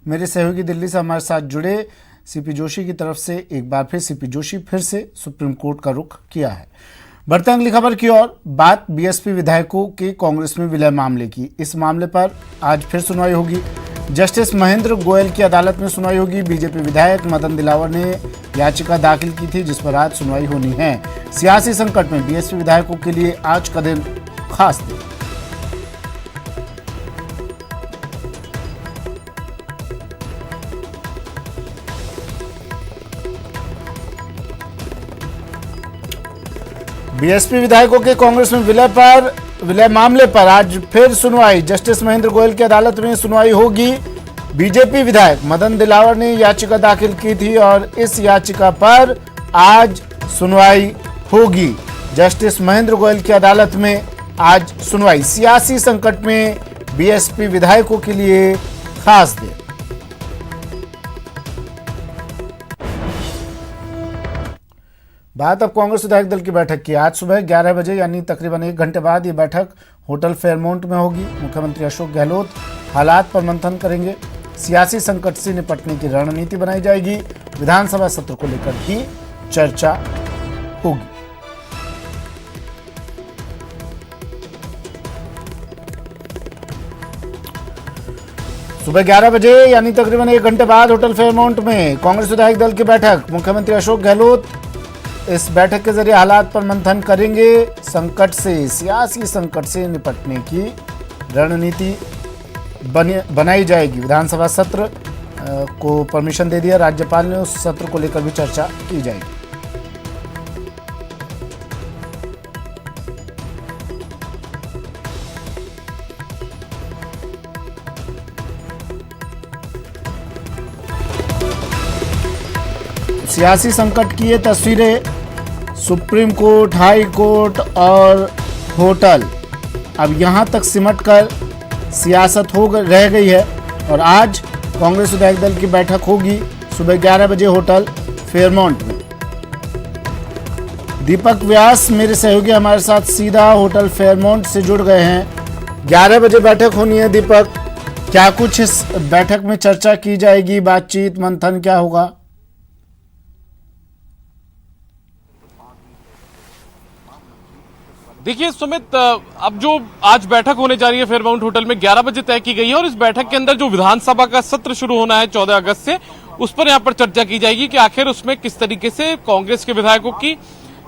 मेरे सहयोगी दिल्ली से हमारे साथ जुड़े सीपी जोशी की तरफ से एक बार फिर सीपी जोशी फिर से सुप्रीम कोर्ट का रुख किया है। बढ़ते हैं अगली खबर की ओर। बात बीएसपी विधायकों के कांग्रेस में विलय मामले की। इस मामले पर आज फिर सुनवाई होगी। जस्टिस महेंद्र गोयल की अदालत में सुनवाई होगी। बीजेपी विधायक मदन दिलावर ने याचिका दाखिल की थी, जिस पर आज सुनवाई होनी है। सियासी संकट में बीएसपी विधायकों के लिए आज का दिन खास दिन। बीएसपी विधायकों के कांग्रेस में विलय मामले पर आज फिर सुनवाई। जस्टिस महेंद्र गोयल की अदालत में सुनवाई होगी। बीजेपी विधायक मदन दिलावर ने याचिका दाखिल की थी और इस याचिका पर आज सुनवाई होगी। जस्टिस महेंद्र गोयल की अदालत में आज सुनवाई। सियासी संकट में बीएसपी विधायकों के लिए खास दिन। बात अब कांग्रेस विधायक दल की बैठक की। आज सुबह 11 बजे यानी तकरीबन 1 घंटे बाद ये बैठक होटल फेयरमाउंट में होगी। मुख्यमंत्री अशोक गहलोत हालात पर मंथन करेंगे। सियासी संकट से निपटने की रणनीति बनाई जाएगी। विधानसभा सत्र को लेकर भी चर्चा होगी। सुबह 11 बजे यानी तकरीबन 1 घंटे बाद होटल फेयरमाउंट में कांग्रेस विधायक दल की बैठक। मुख्यमंत्री अशोक गहलोत इस बैठक के जरिए हालात पर मंथन करेंगे। संकट से, सियासी संकट से निपटने की रणनीति बनाई जाएगी। विधानसभा सत्र को परमिशन दे दिया राज्यपाल ने, उस सत्र को लेकर भी चर्चा की जाएगी। सियासी संकट की ये तस्वीरें, सुप्रीम कोर्ट, हाई कोर्ट और होटल अब यहां तक सिमटकर सियासत रह गई है। और आज कांग्रेस विधायक दल की बैठक होगी सुबह 11 बजे होटल फेयरमाउंट में। दीपक व्यास मेरे सहयोगी हमारे साथ सीधा होटल फेयरमाउंट से जुड़ गए हैं। 11 बजे बैठक होनी है। दीपक, क्या कुछ इस बैठक में चर्चा की जाएगी? बातचीत, मंथन क्या होगा? देखिए सुमित, अब जो आज बैठक होने जा रही है फेयरमाउंट होटल में 11 बजे तय की गई है और इस बैठक के अंदर जो विधानसभा का सत्र शुरू होना है 14 अगस्त से, उस पर यहाँ पर चर्चा की जाएगी कि आखिर उसमें किस तरीके से कांग्रेस के विधायकों की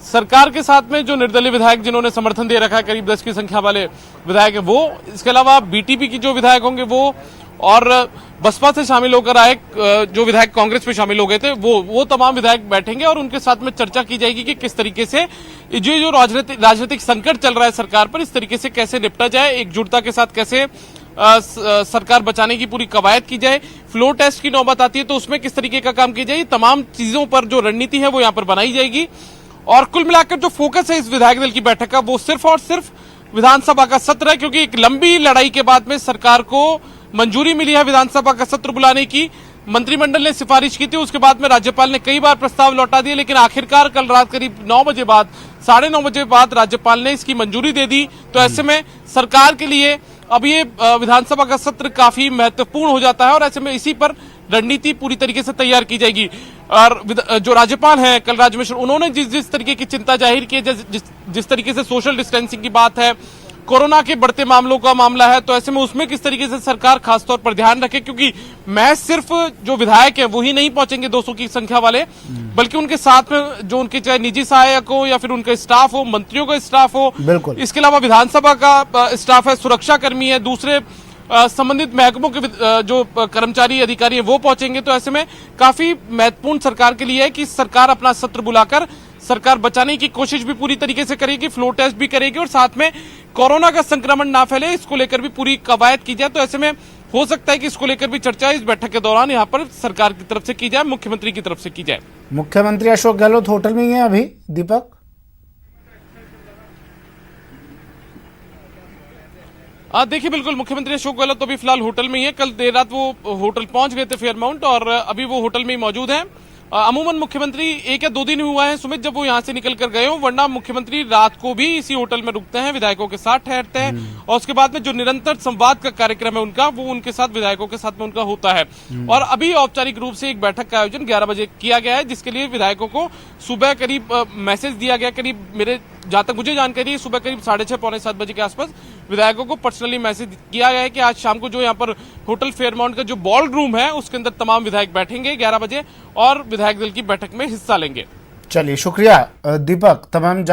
सरकार के साथ में जो निर्दलीय विधायक जिन्होंने समर्थन दे रखा है, करीब 10 की संख्या वाले विधायक है वो, इसके अलावा बीटीपी की जो विधायक होंगे वो, और बसपा से शामिल होकर आए जो विधायक कांग्रेस में शामिल हो गए थे वो तमाम विधायक बैठेंगे और उनके साथ में चर्चा की जाएगी कि किस तरीके से जो राजनीतिक संकट चल रहा है सरकार पर, इस तरीके से कैसे निपटा जाए, एकजुटता के साथ कैसे सरकार बचाने की पूरी कवायद की जाए। फ्लोर टेस्ट की नौबत आती है तो उसमें किस तरीके का काम किया जाए, तमाम चीजों पर जो रणनीति है वो यहाँ पर बनाई जाएगी। और कुल मिलाकर जो फोकस है इस विधायक दल की बैठक का वो सिर्फ और सिर्फ विधानसभा का सत्र है, क्योंकि एक लंबी लड़ाई के बाद में सरकार को मंजूरी मिली है विधानसभा का सत्र बुलाने की। मंत्रिमंडल ने सिफारिश की थी, उसके बाद में राज्यपाल ने कई बार प्रस्ताव लौटा दिए, लेकिन आखिरकार कल रात करीब 9 बजे बाद, 9:30 बजे बाद राज्यपाल ने इसकी मंजूरी दे दी। तो ऐसे में सरकार के लिए अब ये विधानसभा का सत्र काफी महत्वपूर्ण हो जाता है और ऐसे में इसी पर रणनीति पूरी तरीके से तैयार की जाएगी। और जो राज्यपाल हैं कलराज मिश्र, उन्होंने जिस तरीके की चिंता जाहिर की है, जिस तरीके से सोशल डिस्टेंसिंग की बात है, कोरोना के बढ़ते मामलों का मामला है, तो ऐसे में उसमें किस तरीके से सरकार खासतौर पर ध्यान रखे, क्योंकि मैं सिर्फ जो विधायक हैं वो ही नहीं पहुंचेंगे 200 की संख्या वाले, बल्कि उनके साथ में जो उनके चाहे निजी सहायक हो या फिर उनका स्टाफ हो, मंत्रियों का स्टाफ हो, इसके अलावा विधानसभा का स्टाफ है, सुरक्षा कर्मी है, दूसरे संबंधित महकमों के जो कर्मचारी अधिकारी हैं वो पहुंचेंगे। तो ऐसे में काफी महत्वपूर्ण सरकार के लिए है कि सरकार अपना सत्र बुलाकर सरकार बचाने की कोशिश भी पूरी तरीके से करेगी, फ्लोर टेस्ट भी करेगी और साथ में कोरोना का संक्रमण ना फैले इसको लेकर भी पूरी कवायद की जाए। तो ऐसे में हो सकता है कि इसको लेकर भी चर्चा इस बैठक के दौरान यहाँ पर सरकार की तरफ से की जाए, मुख्यमंत्री की तरफ से की जाए। मुख्यमंत्री अशोक गहलोत होटल में ही है अभी। दीपक, देखिए बिल्कुल मुख्यमंत्री अशोक गहलोत तो अभी फिलहाल होटल में ही है। कल देर रात वो होटल पहुंच गए थे फेयरमाउंट और अभी वो होटल में ही मौजूद हैं अमूमन मुख्यमंत्री 1 या 2 दिन हुआ है सुमित जब वो यहाँ से निकल कर गए हो, वरना मुख्यमंत्री रात को भी इसी होटल में रुकते हैं, विधायकों के साथ ठहरते हैं और उसके बाद में जो निरंतर संवाद का कार्यक्रम है उनका, वो उनके साथ विधायकों के साथ में उनका होता है। और अभी औपचारिक रूप से एक बैठक का आयोजन 11 बजे किया गया है, जिसके लिए विधायकों को सुबह करीब मैसेज दिया गया, करीब मेरे जहां तक मुझे जानकारी है सुबह करीब 6:30 पौने 7 बजे के आसपास विधायकों को पर्सनली मैसेज किया गया है कि आज शाम को जो यहाँ पर होटल फेयरमाउंट का जो बॉल रूम है उसके अंदर तमाम विधायक बैठेंगे 11 बजे और विधायक दल की बैठक में हिस्सा लेंगे। चलिए शुक्रिया दीपक तमाम